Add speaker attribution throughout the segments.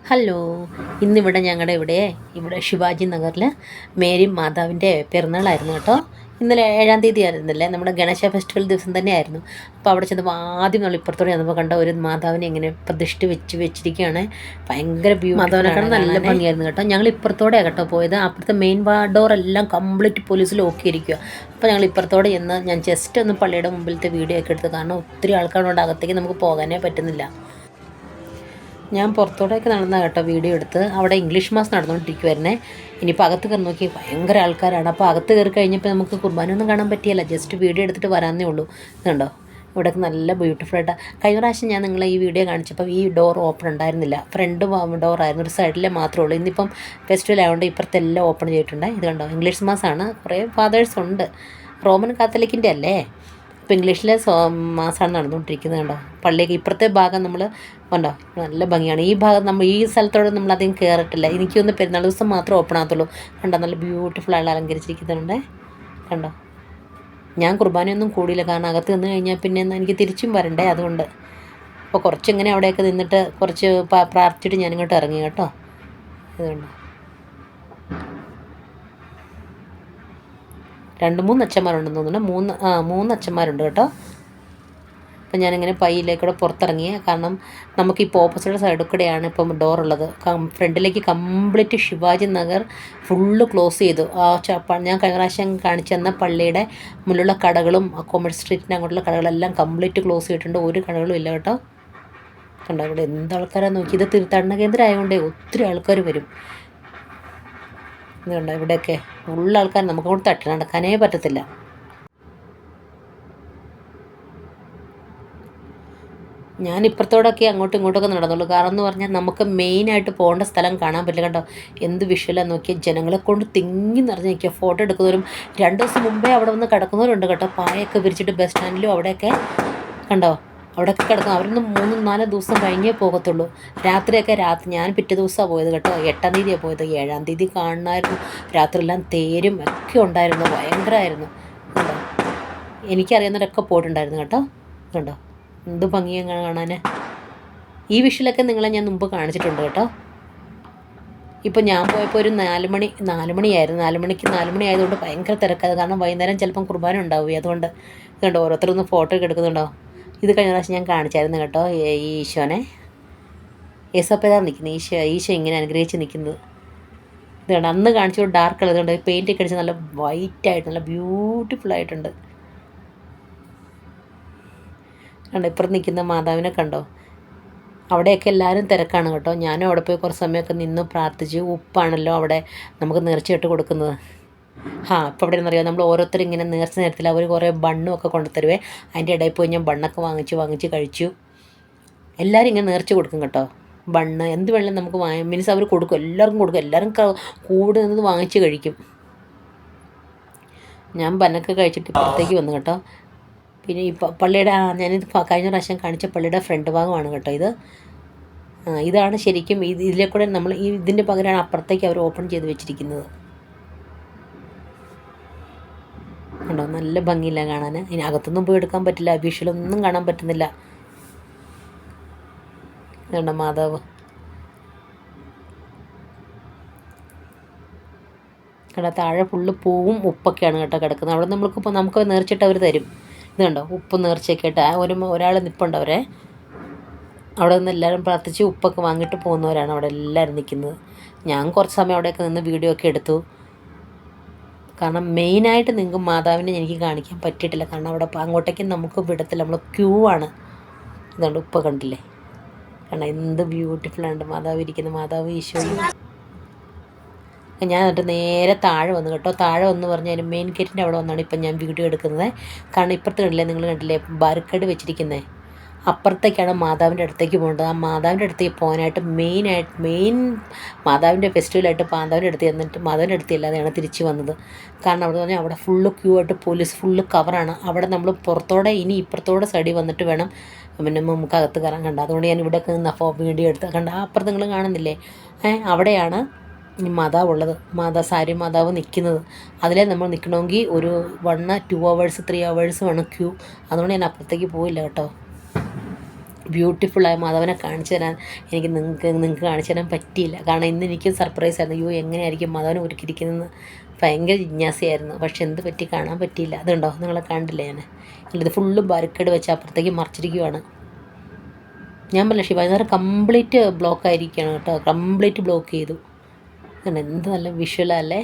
Speaker 1: Hello, ഇന്നിവിടെ ഞങ്ങളുടെ ഇവിടെ ശിവാജി നഗറിൽ മേരി മാതാവിൻ്റെ പിറന്നാളായിരുന്നു കേട്ടോ. ഇന്നലെ 7-ാം തീയതി ആയിരുന്നല്ലേ, നമ്മുടെ ഗണേശ ഫെസ്റ്റിവൽ ദിവസം തന്നെയായിരുന്നു. അപ്പോൾ അവിടെ ചെന്നപ്പോൾ ആദ്യം നമ്മൾ ഇപ്പുറത്തോടെ ചെന്നപ്പോൾ കണ്ട ഒരു മാതാവിനെ ഇങ്ങനെ പ്രതിഷ്ഠ വെച്ചിരിക്കുകയാണ്. ഭയങ്കര മാതാവിനെക്കാളും നല്ല ഭംഗിയായിരുന്നു കേട്ടോ. ഞങ്ങൾ ഇപ്പുറത്തോടെയാണ് കേട്ടോ പോയത്. അപ്പുറത്തെ മെയിൻ ഡോറെല്ലാം കംപ്ലീറ്റ് പോലീസിൽ നോക്കിയിരിക്കുക. അപ്പോൾ ഞങ്ങൾ ഇപ്പുറത്തോടെ ചെന്ന് ഞാൻ ജസ്റ്റ് ഒന്ന് പള്ളിയുടെ മുമ്പിലത്തെ വീഡിയോ ഒക്കെ എടുത്ത്, കാരണം ഒത്തിരി ആൾക്കാരുണ്ട്, അകത്തേക്ക് നമുക്ക് പോകാനേ പറ്റുന്നില്ല. ഞാൻ പുറത്തോടെയൊക്കെ നടന്ന കേട്ടോ വീഡിയോ എടുത്ത്. അവിടെ ഇംഗ്ലീഷ് മാസ് നടന്നുകൊണ്ടിരിക്കുമായിരുന്നേ. ഇനിയിപ്പോൾ അകത്ത് കയറി നോക്കി ഭയങ്കര ആൾക്കാരാണ്. അപ്പോൾ അകത്ത് കയറി കഴിഞ്ഞപ്പോൾ നമുക്ക് കുർബാനയൊന്നും കാണാൻ പറ്റിയല്ല, ജസ്റ്റ് വീഡിയോ എടുത്തിട്ട് വരാനേ ഉള്ളൂ. ഇതുണ്ടോ, ഇവിടെയൊക്കെ നല്ല ബ്യൂട്ടിഫുള്ളായിട്ട്. കഴിഞ്ഞ പ്രാവശ്യം ഞാൻ നിങ്ങളെ ഈ വീഡിയോ കാണിച്ചപ്പോൾ ഈ ഡോർ ഓപ്പൺ ഉണ്ടായിരുന്നില്ല, ഫ്രണ്ട് ഡോറായിരുന്നു, ഒരു സൈഡിലെ മാത്രമേ ഉള്ളൂ. ഇന്നിപ്പം ഫെസ്റ്റിവൽ ആയതുകൊണ്ട് ഇപ്പുറത്തെ എല്ലാം ഓപ്പൺ ചെയ്തിട്ടുണ്ട്. ഇത് കണ്ടോ, ഇംഗ്ലീഷ് മാസാണ്, കുറേ ഫാദേഴ്സ് ഉണ്ട്. റോമൻ കാത്തലിക്കിൻ്റെ അല്ലേ, ഇപ്പോൾ ഇംഗ്ലീഷിലെ മാസമാണ് നടന്നുകൊണ്ടിരിക്കുന്നത്. കണ്ടോ, പള്ളിയൊക്കെ ഇപ്പുറത്തെ ഭാഗം നമ്മൾ കണ്ടോ നല്ല ഭംഗിയാണ്. ഈ ഭാഗം ഈ സ്ഥലത്തോടെ നമ്മൾ അധികം കയറിയിട്ടില്ല. എനിക്കൊന്ന് പെരുന്നാൾ ദിവസം മാത്രമേ ഓപ്പൺ ആകത്തുള്ളൂ. കണ്ടോ, നല്ല ബ്യൂട്ടിഫുള്ളായിട്ട് അലങ്കരിച്ചിരിക്കുന്നുണ്ട്. കണ്ടോ, ഞാൻ കുർബാനയൊന്നും കൂടിയില്ല, കാരണം അകത്ത് നിന്ന് കഴിഞ്ഞാൽ പിന്നെ എനിക്ക് തിരിച്ചും വരണ്ടേ, അതുകൊണ്ട്. അപ്പോൾ കുറച്ചിങ്ങനെ അവിടെയൊക്കെ നിന്നിട്ട് കുറച്ച് പ്രാർത്ഥിച്ചിട്ട് ഞാനിങ്ങോട്ട് ഇറങ്ങി കേട്ടോ. ഇതുകൊണ്ട് 2-3 അച്ഛന്മാരുണ്ടെന്ന് തോന്നുന്നു. 3 അച്ഛന്മാരുണ്ട് കേട്ടോ. അപ്പം ഞാനിങ്ങനെ പയ്യിലേക്കൂടെ പുറത്തിറങ്ങി, കാരണം നമുക്കിപ്പോൾ ഓപ്പോസിറ്റ് സൈഡിൽ കൂടെയാണ് ഇപ്പം ഡോറുള്ളത്. ഫ്രണ്ടിലേക്ക് complete Shivaji Nagar full close ചെയ്തു. ഞാൻ കഴിഞ്ഞ പ്രാവശ്യം കാണിച്ചു തന്ന പള്ളിയുടെ മുന്നിലുള്ള കടകളും കോമേഴ്സ് സ്ട്രീറ്റിൻ്റെ അങ്ങോട്ടുള്ള കടകളെല്ലാം കംപ്ലീറ്റ് ക്ലോസ് ചെയ്തിട്ടുണ്ട്. ഒരു കടകളും ഇല്ല കേട്ടോ. കണ്ടോ, ഇവിടെ എന്ത് ആൾക്കാരാണ് നോക്കി. ഇത് തീർത്ഥാടന കേന്ദ്രം ആയതുകൊണ്ടേ ഒത്തിരി ആൾക്കാർ വരും. ഇതുണ്ടോ, ഇവിടെയൊക്കെ ഉള്ള ആൾക്കാർ നമുക്കങ്ങോട്ട് തട്ടി നടക്കാനേ പറ്റത്തില്ല. ഞാൻ ഇപ്പുറത്തോടൊക്കെ അങ്ങോട്ടും ഇങ്ങോട്ടൊക്കെ നടന്നുള്ളൂ, കാരണം എന്ന് പറഞ്ഞാൽ നമുക്ക് മെയിനായിട്ട് പോകേണ്ട സ്ഥലം കാണാൻ പറ്റില്ല. കണ്ടോ, എന്ത് വിഷ്വലാണ് നോക്കിയാൽ, ജനങ്ങളെ കൊണ്ട് തിങ്ങി നിറഞ്ഞ് നിൽക്കുക. ഫോട്ടോ എടുക്കുന്നവരും 2 ദിവസം മുമ്പേ അവിടെ വന്ന് കിടക്കുന്നവരുണ്ട് കേട്ടോ. പായൊക്കെ വിരിച്ചിട്ട് ബസ് സ്റ്റാൻഡിലും അവിടെയൊക്കെ കണ്ടോ, അവിടെയൊക്കെ കിടക്കും. അവരൊന്നും 3-4 ദിവസം കഴിഞ്ഞേ പോകത്തുള്ളൂ. രാത്രിയൊക്കെ ഞാൻ പിറ്റേ ദിവസമാണ് പോയത് കേട്ടോ. 8-ാം തീയതിയാണ് പോയത്. 7-ാം തീയതി കാണണമായിരുന്നു. രാത്രിയെല്ലാം തേരും ഒക്കെ ഉണ്ടായിരുന്നു, ഭയങ്കരമായിരുന്നു. കണ്ടോ, എനിക്കറിയുന്നവരൊക്കെ പോയിട്ടുണ്ടായിരുന്നു കേട്ടോ. കണ്ടോ, എന്ത് ഭംഗിയാണ് കാണാൻ. ഈ വിഷ്വലൊക്കെ നിങ്ങളെ ഞാൻ മുമ്പ് കാണിച്ചിട്ടുണ്ട് കേട്ടോ. ഇപ്പോൾ ഞാൻ പോയപ്പോൾ ഒരു 4 മണിയായിരുന്നു. 4 മണി ആയതുകൊണ്ട് ഭയങ്കര തിരക്കായത്, കാരണം വൈകുന്നേരം ചിലപ്പം കുർബാന ഉണ്ടാവുകയും, അതുകൊണ്ട്. ഇതുകൊണ്ട് ഓരോരുത്തരൊന്ന് ഫോട്ടോ ഒക്കെ എടുക്കുന്നുണ്ടോ. ഇത് കഴിഞ്ഞ പ്രാവശ്യം ഞാൻ കാണിച്ചായിരുന്നു കേട്ടോ, ഈ ഈശോനെ. യേസപ്പേതാണ് നിൽക്കുന്നത്, ഈശോ ഇങ്ങനെ അനുഗ്രഹിച്ച് നിൽക്കുന്നത്. ഇതുകൊണ്ട് അന്ന് കാണിച്ചൊരു ഡാർക്ക് കളർ, ഇതുകൊണ്ട് പെയിൻ്റ് ഒക്കെ അടിച്ച് നല്ല വൈറ്റായിട്ട് നല്ല ബ്യൂട്ടിഫുള്ളായിട്ടുണ്ട്. കണ്ടോ, ഇപ്പുറത്ത് നിൽക്കുന്ന മാതാവിനെ കണ്ടോ. അവിടെയൊക്കെ എല്ലാവരും തിരക്കാണ് കേട്ടോ. ഞാനും അവിടെ പോയി കുറച്ച് സമയമൊക്കെ നിന്ന് പ്രാർത്ഥിച്ചു. ഉപ്പാണല്ലോ അവിടെ നമുക്ക് നേർച്ചയിട്ട് കൊടുക്കുന്നത്. ഇപ്പോൾ ഇവിടെ എന്നറിയാം, നമ്മൾ ഓരോരുത്തരും ഇങ്ങനെ നേർച്ച നേരത്തിൽ അവർ കുറേ ബണ്ണും ഒക്കെ കൊണ്ടു തരുവേ. അതിൻ്റെ ഇടയിൽ പോയി ഞാൻ ബണ്ണൊക്കെ വാങ്ങിച്ച് കഴിച്ചു. എല്ലാവരും ഇങ്ങനെ നേർച്ച കൊടുക്കും കേട്ടോ. ബണ്ണ് എന്ത് വേണമെങ്കിലും നമുക്ക് മീൻസ് അവർ കൊടുക്കും, എല്ലാവർക്കും കൊടുക്കും. എല്ലാവരും കൂടെ നിന്ന് വാങ്ങിച്ച് കഴിക്കും. ഞാൻ ബണ്ണൊക്കെ കഴിച്ചിട്ട് ഇപ്പുറത്തേക്ക് വന്നു കേട്ടോ. പിന്നെ ഈ പള്ളിയുടെ ഞാനിത് കഴിഞ്ഞ പ്രാവശ്യം കാണിച്ച പള്ളിയുടെ ഫ്രണ്ട് ഭാഗമാണ് കേട്ടോ ഇത്. ഇതാണ് ശരിക്കും ഇതിലെ കൂടെ നമ്മൾ ഇതിൻ്റെ പകരമാണ് അപ്പുറത്തേക്ക് അവർ ഓപ്പൺ ചെയ്ത് വെച്ചിരിക്കുന്നത്. കണ്ടോ, നല്ല ഭംഗിയില്ല കാണാൻ. ഇനി അകത്തൊന്നും പോയി എടുക്കാൻ പറ്റില്ല, വിഷ്വലൊന്നും കാണാൻ പറ്റുന്നില്ല. കണ്ടോ മാതാവ്. കണ്ടോ, താഴെ ഫുള്ള് പൂവും ഉപ്പൊക്കെയാണ് കേട്ടോ കിടക്കുന്നത്. അവിടെ നമുക്ക് നേർച്ചിട്ട് അവർ തരും. ഇത് കണ്ടോ, ഉപ്പ് നേർച്ചയൊക്കെ ആയിട്ട് ഒരാൾ നിൽപ്പുണ്ട്. അവിടെ നിന്ന് എല്ലാവരും പ്രാർത്ഥിച്ച് ഉപ്പൊക്കെ വാങ്ങിയിട്ട് പോകുന്നവരാണ് അവിടെ എല്ലാവരും നിൽക്കുന്നത്. ഞാൻ കുറച്ച് സമയം അവിടെയൊക്കെ നിന്ന് വീഡിയോ ഒക്കെ എടുത്തു. കാരണം മെയിനായിട്ട് നിങ്ങൾക്ക് മാതാവിനെ എനിക്ക് കാണിക്കാൻ പറ്റിയിട്ടില്ല, കാരണം അവിടെ അങ്ങോട്ടേക്ക് നമുക്ക് വിടത്തില്ല, നമ്മൾ ക്യൂ ആണ്. ഇതുകൊണ്ട് ഉപ്പ് കണ്ടില്ലേ, കാരണം എന്ത് ബ്യൂട്ടിഫുള്ളാണ് മാതാവ് ഇരിക്കുന്നത്, മാതാവ് ഈശോയും. ഞാൻ എന്നിട്ട് നേരെ താഴെ വന്നു കേട്ടോ. താഴെ വന്ന് പറഞ്ഞാൽ മെയിൻ ഗേറ്റിൻ്റെ അവിടെ വന്നാണ് ഇപ്പം ഞാൻ വീഡിയോ എടുക്കുന്നത്. കാരണം ഇപ്പുറത്ത് കണ്ടില്ലേ, നിങ്ങൾ കണ്ടില്ലേ ബാരിക്കേഡ് വെച്ചിരിക്കുന്നത്, അപ്പുറത്തേക്കാണ് മാതാവിൻ്റെ അടുത്തേക്ക് പോകേണ്ടത്. ആ മാതാവിൻ്റെ അടുത്തേക്ക് പോകാനായിട്ട് മെയിൻ മാതാവിൻ്റെ ഫെസ്റ്റിവലായിട്ട് മാതാവിൻ്റെ അടുത്ത് ചെന്നിട്ട് മാതാവിൻ്റെ അടുത്ത് അല്ലാതെയാണ് തിരിച്ച് വന്നത്. കാരണം അവിടെ പറഞ്ഞാൽ അവിടെ ഫുള്ള് ക്യൂ ആയിട്ട് പോലീസ് ഫുള്ള് കവറാണ്. അവിടെ നമ്മൾ പുറത്തോടെ ഇനി ഇപ്പുറത്തോടെ സൈഡിൽ വന്നിട്ട് വേണം പിന്നെ നമുക്ക് അകത്ത് കയറാൻ. കണ്ട, അതുകൊണ്ട് ഞാൻ ഇവിടെ നിന്ന് വീഡിയോ എടുത്ത് കണ്ട. അപ്പുറത്ത് നിങ്ങൾ കാണുന്നില്ലേ, അവിടെയാണ് ഈ മാതാവ് ഉള്ളത്, സാരി മാതാവ് നിൽക്കുന്നത്. അതിലേ നമ്മൾ നിൽക്കണമെങ്കിൽ ഒരു 1-2 hours 3 hours വേണം ക്യൂ. അതുകൊണ്ട് ഞാൻ അപ്പുറത്തേക്ക് പോയില്ല കേട്ടോ. ബ്യൂട്ടിഫുള്ളായ മാധവനെ കാണിച്ചു തരാൻ നിങ്ങൾക്ക് കാണിച്ചു തരാൻ പറ്റിയില്ല. കാരണം ഇന്ന് എനിക്ക് സർപ്രൈസ് ആയിരുന്നു. അയ്യോ എങ്ങനെയായിരിക്കും മാധവനെ ഒരുക്കിയിരിക്കുന്നതെന്ന് ഭയങ്കര ജിജ്ഞാസയായിരുന്നു. പക്ഷെ എന്ത് പറ്റി കാണാൻ പറ്റിയില്ല. അതുണ്ടോ നിങ്ങളെ കണ്ടില്ലേ ഞാൻ. ഇത് ഫുള്ള് ബാരിക്കേഡ് വെച്ച് അപ്പുറത്തേക്ക് മറിച്ചിരിക്കുവാണ്. ഞാൻ പറഞ്ഞില്ല ശിവാജി നഗർ കംപ്ലീറ്റ് ബ്ലോക്ക് ആയിരിക്കുകയാണ് കേട്ടോ. കംപ്ലീറ്റ് ബ്ലോക്ക് ചെയ്തു. എന്ത് നല്ല വിഷ്വലല്ലേ.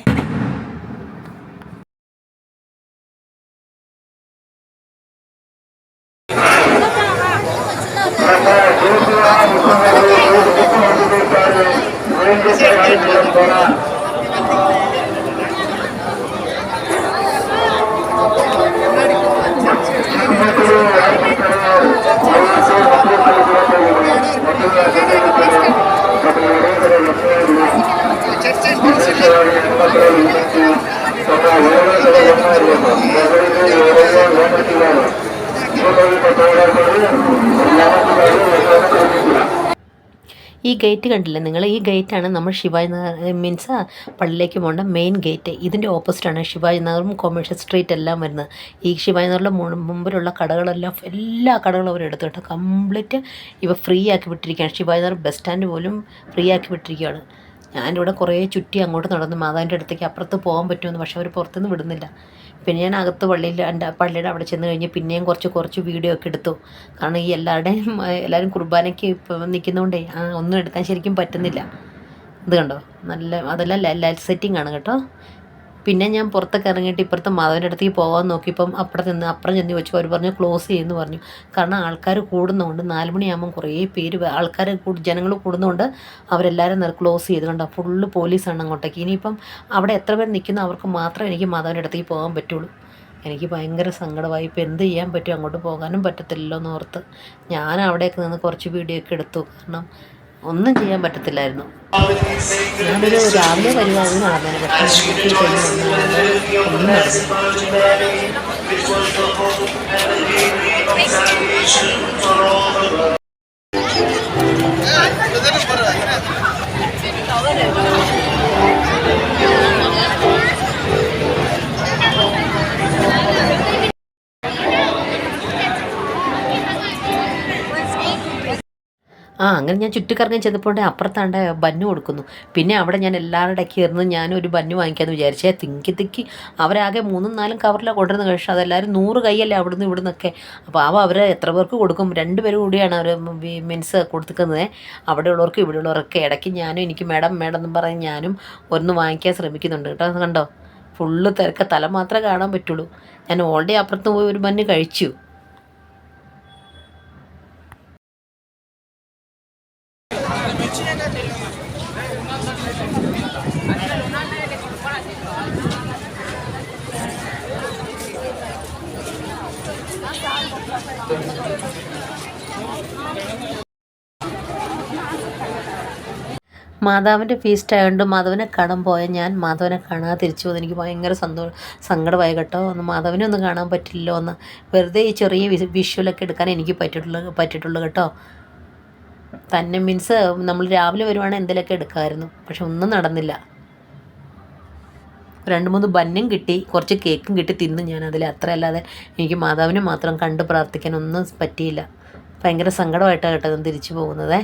Speaker 1: ഈ ഗേറ്റ് കണ്ടില്ലേ നിങ്ങൾ. ഈ ഗേറ്റാണ് നമ്മൾ ശിവാജി നഗർ മീൻസ് പള്ളിയിലേക്ക് പോകേണ്ട മെയിൻ ഗേറ്റ്. ഇതിൻ്റെ ഓപ്പോസിറ്റാണ് ശിവാജി നഗറും കൊമേഴ്ഷ്യൽ സ്ട്രീറ്റ് എല്ലാം വരുന്നത്. ഈ ശിവാജി നഗറിലെ മുമ്പിലുള്ള കടകളെല്ലാം എല്ലാ കടകളും അവരെടുത്തു കേട്ടോ. കംപ്ലീറ്റ് ഇവ ഫ്രീ ആക്കി വിട്ടിരിക്കുകയാണ്. ശിവാജി നഗർ ബസ് സ്റ്റാൻഡ് പോലും ഫ്രീ ആക്കി വിട്ടിരിക്കുകയാണ്. ഞാനിവിടെ കുറേ ചുറ്റി അങ്ങോട്ട് നടന്നു മാതാവിൻ്റെ അടുത്തേക്ക് അപ്പുറത്ത് പോകാൻ പറ്റുമെന്ന്. പക്ഷെ അവർ പുറത്തുനിന്ന് വിടുന്നില്ല. പിന്നെ ഞാൻ അകത്ത് പള്ളിയുടെ അവിടെ ചെന്ന് കഴിഞ്ഞ് പിന്നെയും കുറച്ച് വീഡിയോ ഒക്കെ എടുത്തു. കാരണം ഈ എല്ലാവരും കുർബാനയ്ക്ക് ഇപ്പം നിൽക്കുന്നതുകൊണ്ടേ ഒന്നും എടുക്കാൻ ശരിക്കും പറ്റുന്നില്ല. ഇത് കണ്ടോ അതെല്ലാം ലൈറ്റ് സെറ്റിംഗ് ആണ് കേട്ടോ. പിന്നെ ഞാൻ പുറത്തൊക്കെ ഇറങ്ങിയിട്ട് ഇപ്പുറത്തെ മാധവൻ്റെ അടുത്തേക്ക് പോകാൻ നോക്കിയപ്പം അപ്പുറം ചെന്ന് വെച്ചു. അവർ പറഞ്ഞു ക്ലോസ് ചെയ്യുമെന്ന് പറഞ്ഞു. കാരണം ആൾക്കാർ കൂടുന്നതുകൊണ്ട് 4 മണിയാകുമ്പം കുറേ പേര് ജനങ്ങൾ കൂടുന്നതുകൊണ്ട് അവരെല്ലാവരും ക്ലോസ് ചെയ്ത് കണ്ടോ. ഫുള്ള് പോലീസാണ് അങ്ങോട്ടേക്ക്. ഇനിയിപ്പം അവിടെ എത്ര പേർ നിൽക്കുന്നോ അവർക്ക് മാത്രമേ എനിക്ക് മാധവൻ്റെ അടുത്തേക്ക് പോകാൻ പറ്റുള്ളൂ. എനിക്ക് ഭയങ്കര സങ്കടമായി. ഇപ്പോൾ എന്ത് ചെയ്യാൻ പറ്റും, അങ്ങോട്ട് പോകാനും പറ്റത്തില്ലല്ലോ എന്നോർത്ത് ഞാൻ അവിടെയൊക്കെ നിന്ന് കുറച്ച് വീഡിയോ ഒക്കെ എടുത്തു. കാരണം ഒന്നും ചെയ്യാൻ പറ്റത്തില്ലായിരുന്നു. ഞാനൊരു രാവിലെ വരുവാണെന്ന് നടന്നത്. പക്ഷേ ഒന്നും അങ്ങനെ ഞാൻ ചുറ്റിക്കറങ്ങി ചെന്നപ്പോൾ അപ്പുറത്താണ്ട് ബന്നു കൊടുക്കുന്നു. പിന്നെ അവിടെ ഞാൻ എല്ലാവരുടെ ഇടയ്ക്ക് ഇരുന്ന് ഞാനൊരു ബന്നു വാങ്ങിക്കാമെന്ന് വിചാരിച്ചേ. തിക്കി അവരാകെ 3-4 കവറിലാണ് കൊണ്ടുവരുന്ന കഴിച്ചു. അതെല്ലാവരും 100 കൈയല്ലേ അവിടുന്ന് ഇവിടുന്നൊക്കെ. അപ്പോൾ അവർ എത്ര പേർക്ക് കൊടുക്കും? 2 പേര് കൂടിയാണ് അവർ മീൻസ് കൊടുക്കുന്നത്. അവിടെയുള്ളവർക്ക് ഇവിടെയുള്ളവരൊക്കെ. ഇടയ്ക്ക് ഞാനും എനിക്ക് മേഡം എന്നും പറഞ്ഞ് ഞാനും ഒന്ന് വാങ്ങിക്കാൻ ശ്രമിക്കുന്നുണ്ട് കേട്ടോ. അത് കണ്ടോ ഫുള്ള് തിരക്ക്. തല മാത്രമേ കാണാൻ പറ്റുള്ളൂ. ഞാൻ ഓൾറെഡി അപ്പുറത്ത് പോയി ഒരു ബന്നു കഴിച്ചു. മാതാവിൻ്റെ ഫീസ്റ്റ് ആയതുകൊണ്ട് മാധവനെ കാണാൻ പോയ ഞാൻ മാധവനെ കാണാതെ തിരിച്ചു പോകുന്നത് എനിക്ക് ഭയങ്കര സങ്കടമായി കേട്ടോ. മാധവനെ ഒന്നും കാണാൻ പറ്റില്ലല്ലോ എന്ന്. വെറുതെ ഈ ചെറിയ വിഷ്വലൊക്കെ എടുക്കാൻ എനിക്ക് പറ്റിയിട്ടുള്ളൂ കേട്ടോ. തന്നെ മീൻസ് നമ്മൾ രാവിലെ വരുവാണെങ്കിൽ എന്തെങ്കിലുമൊക്കെ എടുക്കാമായിരുന്നു. പക്ഷെ ഒന്നും നടന്നില്ല. 2-3 ബന്നും കിട്ടി, കുറച്ച് കേക്കും കിട്ടി, തിന്നു ഞാൻ. അത്രയല്ലാതെ എനിക്ക് മാതാവിനെ മാത്രം കണ്ട് പ്രാർത്ഥിക്കാനൊന്നും പറ്റിയില്ല. ഭയങ്കര സങ്കടമായിട്ടാണ് കേട്ടോ ഞാൻ തിരിച്ചു പോകുന്നത്.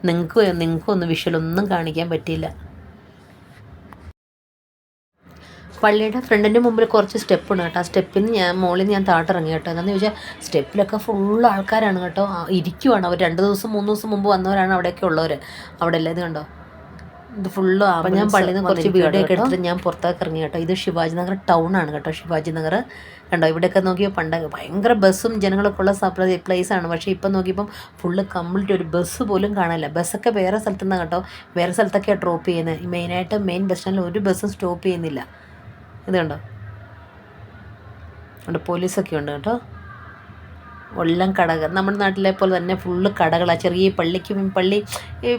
Speaker 1: നിങ്ങൾക്കൊന്നും വിഷ്വലൊന്നും കാണിക്കാൻ പറ്റിയില്ല. പള്ളിയുടെ ഫ്രണ്ടിൻ്റെ മുമ്പിൽ കുറച്ച് സ്റ്റെപ്പുണ്ട് കേട്ടോ. ആ സ്റ്റെപ്പിൽ നിന്ന് മുകളിൽ ഞാൻ താട്ടിറങ്ങി കേട്ടോ. എന്താണെന്ന് ചോദിച്ചാൽ സ്റ്റെപ്പിലൊക്കെ ഫുള്ള് ആൾക്കാരാണ് കേട്ടോ. ഇരിക്കുവാണ് അവർ. 2 ദിവസം 3 ദിവസം മുമ്പ് വന്നവരാണ് അവിടെയൊക്കെ ഉള്ളവർ. അവിടെ അല്ലേ ഇത് കണ്ടോ. ഇത് ഫുള്ള്. അപ്പം ഞാൻ പള്ളിയിൽ നിന്ന് കുറച്ച് വീഡിയോ ഒക്കെ എടുത്തിട്ട് ഞാൻ പുറത്തേക്ക് ഇറങ്ങി കേട്ടോ. ഇത് ശിവാജി നഗർ ടൗൺ ആണ് കേട്ടോ. ശിവാജി നഗർ കണ്ടോ. ഇവിടെയൊക്കെ നോക്കിയപ്പോൾ പണ്ട് ഭയങ്കര ബസ്സും ജനങ്ങളൊക്കെ ഉള്ള പ്ലേസാണ്. പക്ഷേ ഇപ്പം നോക്കിയപ്പം ഫുള്ള് കംപ്ലീറ്റ് ഒരു ബസ് പോലും കാണില്ല. ബസ്സൊക്കെ വേറെ സ്ഥലത്തു നിന്നാണ് കേട്ടോ. വേറെ സ്ഥലത്തൊക്കെയാണ് ഡ്രോപ്പ് ചെയ്യുന്നത്. മെയിനായിട്ട് മെയിൻ ബസ് സ്റ്റാൻഡിൽ ഒരു ബസ്സും സ്റ്റോപ്പ് ചെയ്യുന്നില്ല. ഇത് കണ്ടോ. അവിടെ പോലീസൊക്കെ ഉണ്ട് കേട്ടോ. എല്ലാം കടകൾ. നമ്മുടെ നാട്ടിലെ പോലെ തന്നെ ഫുള്ള് കടകളാണ്. ചെറിയ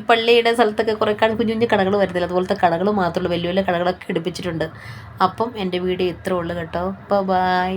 Speaker 1: പള്ളിയുടെ സ്ഥലത്തൊക്കെ കുറേ കുഞ്ഞു കടകൾ വരുന്നില്ല. അതുപോലത്തെ കടകൾ മാത്രമേ ഉള്ളൂ. വലിയ കടകളൊക്കെ എടുപ്പിച്ചിട്ടുണ്ട്. അപ്പം എൻ്റെ വീഡിയോ ഇത്രേ ഉള്ളൂ കേട്ടോ. ബൈ.